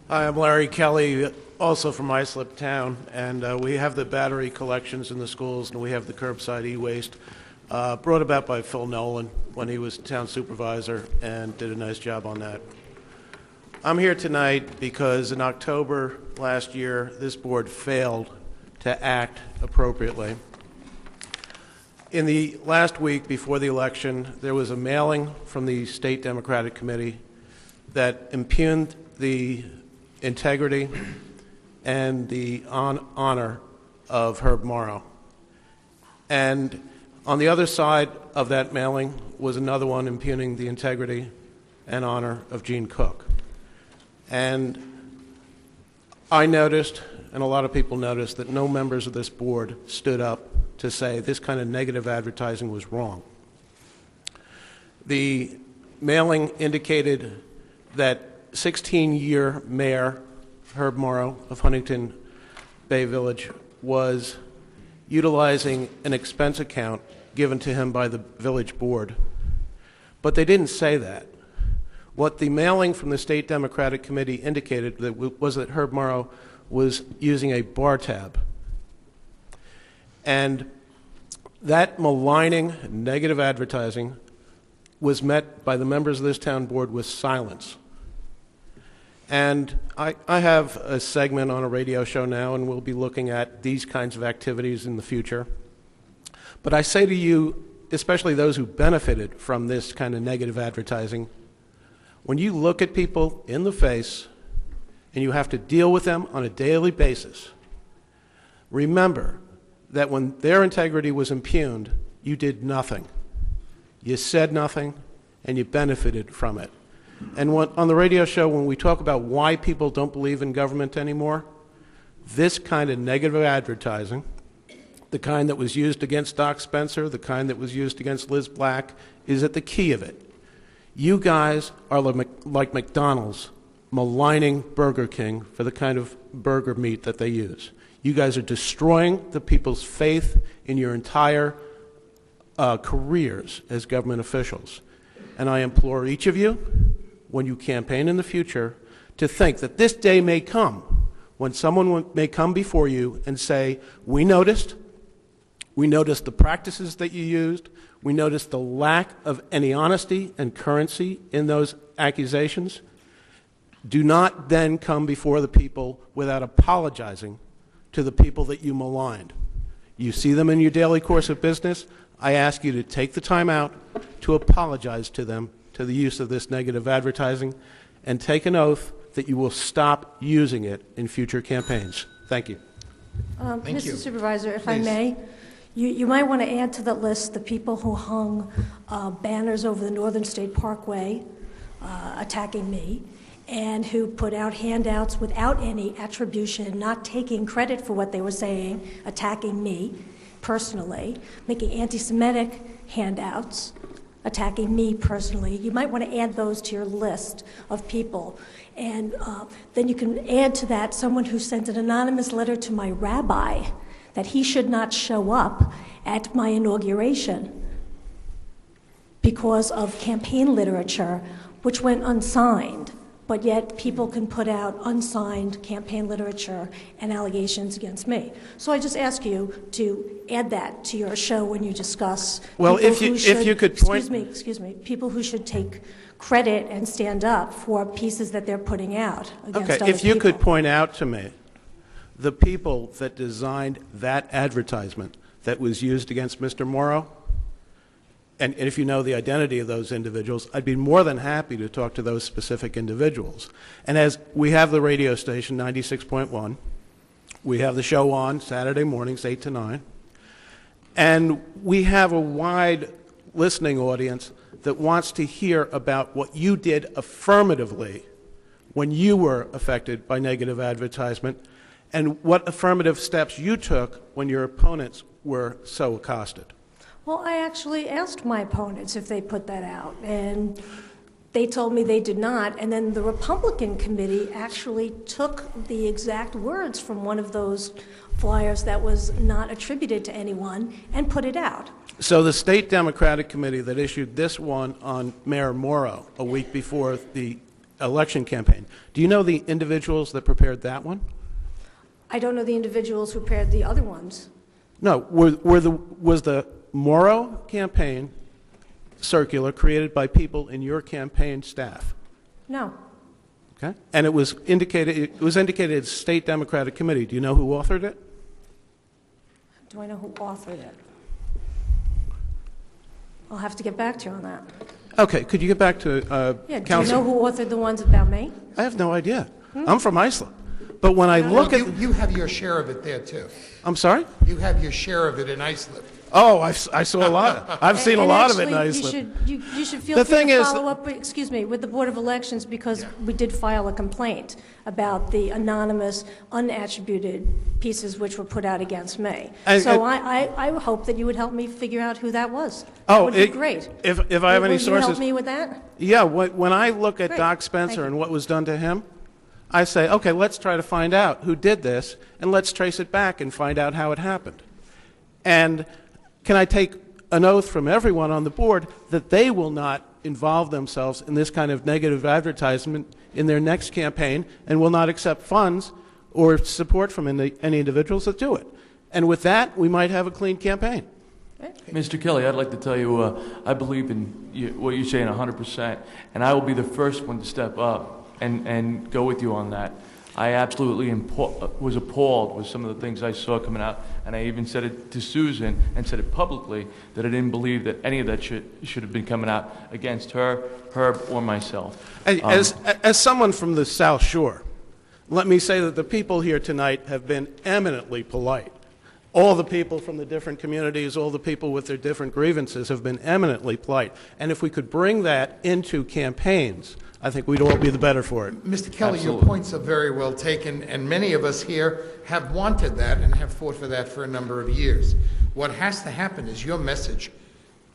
Hi, I'm Larry Kelly, also from Islip Town, and we have the battery collections in the schools, and we have the curbside e-waste brought about by Phil Nolan when he was town supervisor and did a nice job on that. I'm here tonight because in October last year, this board failed to act appropriately. In the last week before the election, there was a mailing from the State Democratic Committee that impugned the integrity and the honor of Herb Morrow. And on the other side of that mailing was another one impugning the integrity and honor of Gene Cook. And I noticed, and a lot of people noticed, that no members of this board stood up to say this kind of negative advertising was wrong. The mailing indicated that 16-year Mayor Herb Morrow of Huntington Bay Village was utilizing an expense account given to him by the village board. But they didn't say that. What the mailing from the State Democratic Committee indicated was that Herb Morrow was using a bar tab. And that maligning, negative advertising was met by the members of this town board with silence. And I have a segment on a radio show now, and we'll be looking at these kinds of activities in the future. But I say to you, especially those who benefited from this kind of negative advertising, when you look at people in the face and you have to deal with them on a daily basis, remember that when their integrity was impugned, you did nothing. You said nothing, and you benefited from it. And on the radio show, when we talk about why people don't believe in government anymore, this kind of negative advertising, the kind that was used against Doc Spencer, the kind that was used against Liz Black, is at the key of it. You guys are like McDonald's maligning Burger King for the kind of burger meat that they use. You guys are destroying the people's faith in your entire careers as government officials. And I implore each of you, when you campaign in the future, to think that this day may come when someone may come before you and say, we noticed the practices that you used, we noticed the lack of any honesty and currency in those accusations. Do not then come before the people without apologizing to the people that you maligned. You see them in your daily course of business. I ask you to take the time out to apologize to them to the use of this negative advertising, and take an oath that you will stop using it in future campaigns. Thank you. Thank you. Mr. Supervisor, if I may, you might want to add to that list the people who hung banners over the Northern State Parkway attacking me, and who put out handouts without any attribution, not taking credit for what they were saying, attacking me personally, making anti-Semitic handouts, attacking me personally. You might want to add those to your list of people. And then you can add to that someone who sent an anonymous letter to my rabbi that he should not show up at my inauguration because of campaign literature, which went unsigned. But yet people can put out unsigned campaign literature and allegations against me. So I just ask you to add that to your show when you discuss. Well, if you could point. Excuse me. People who should take credit and stand up for pieces that they're putting out against other people. If you could point out to me the people that designed that advertisement that was used against Mr. Morrow, and if you know the identity of those individuals, I'd be more than happy to talk to those specific individuals. And as we have the radio station, 96.1, we have the show on Saturday mornings, 8 to 9, and we have a wide listening audience that wants to hear about what you did affirmatively when you were affected by negative advertisement, and what affirmative steps you took when your opponents were so accosted. Well, I actually asked my opponents if they put that out, and they told me they did not. And then the Republican committee actually took the exact words from one of those flyers that was not attributed to anyone and put it out. So the State Democratic Committee that issued this one on Mayor Morrow a week before the election campaign. Do you know the individuals that prepared that one? I don't know the individuals who prepared the other ones. No. Was the Morrow campaign circular created by people in your campaign staff? No. Okay. And it was indicated as State Democratic Committee. Do you know who authored it? Do I know who authored it? I'll have to get back to you on that. Okay. Could you get back to Yeah, do Council? you know who authored the ones about me? I have no idea. I'm from Islip. But when I look at... You have your share of it there, too. I'm sorry? You have your share of it in Islip. Oh, I saw a lot. I've seen a lot of it in actually, Islip. You should feel The free thing to is- follow up, excuse me, with the Board of Elections, because we did file a complaint about the anonymous, unattributed pieces which were put out against me. So I hope that you would help me figure out who that was. That would be great. If I have any Will you sources... help me with that? Yeah, when I look at Great. Doc Thank Spencer you. and what was done to him, I say, okay, let's try to find out who did this, and let's trace it back and find out how it happened. And can I take an oath from everyone on the board that they will not involve themselves in this kind of negative advertisement in their next campaign and will not accept funds or support from any individuals that do it. And with that, we might have a clean campaign. Mr. Kelly, I'd like to tell you, I believe in what you're saying 100%, and I will be the first one to step up and go with you on that. I absolutely was appalled with some of the things I saw coming out, and I even said it to Susan and said it publicly that I didn't believe that any of that should have been coming out against her, Herb, or myself. As someone from the South Shore, let me say that the people here tonight have been eminently polite. All the people from the different communities, all the people with their different grievances have been eminently polite. And if we could bring that into campaigns, I think we'd all be the better for it. Mr. Kelly, Absolutely. your points are very well taken, and many of us here have wanted that and have fought for that for a number of years. What has to happen is your message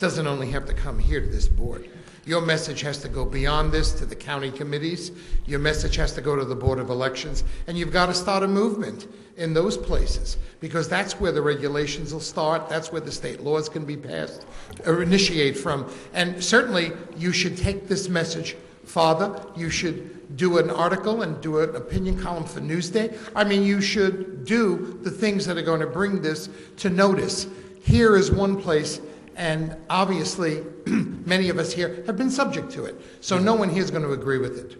doesn't only have to come here to this board. Your message has to go beyond this to the county committees. Your message has to go to the Board of Elections, and you've got to start a movement in those places, because that's where the regulations will start. That's where the state laws can be passed or initiate from. And certainly, you should take this message farther. You should do an article and do an opinion column for Newsday. I mean, you should do the things that are going to bring this to notice. Here is one place, and obviously, many of us here have been subject to it. So no one here is going to agree with it.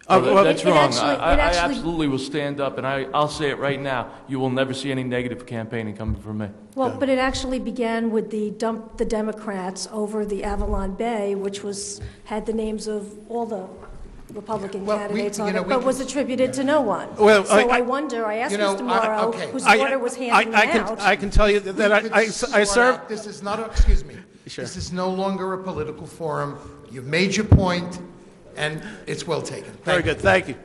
That's wrong. I actually- absolutely will stand up, and I'll say it right now. You will never see any negative campaigning coming from me. Well, but it actually began with the dump the Democrats over the Avalon Bay, which had the names of all the Republican Well, candidates you on know, it, we but can- was attributed to no one. Well, So I wonder, I asked You know, Mr. Morrow, okay. whose order was handing me out. I can tell you that I serve... This is not, excuse me. Sure. This is no longer a political forum. You've made your point, and it's well taken. Very good. Thank you.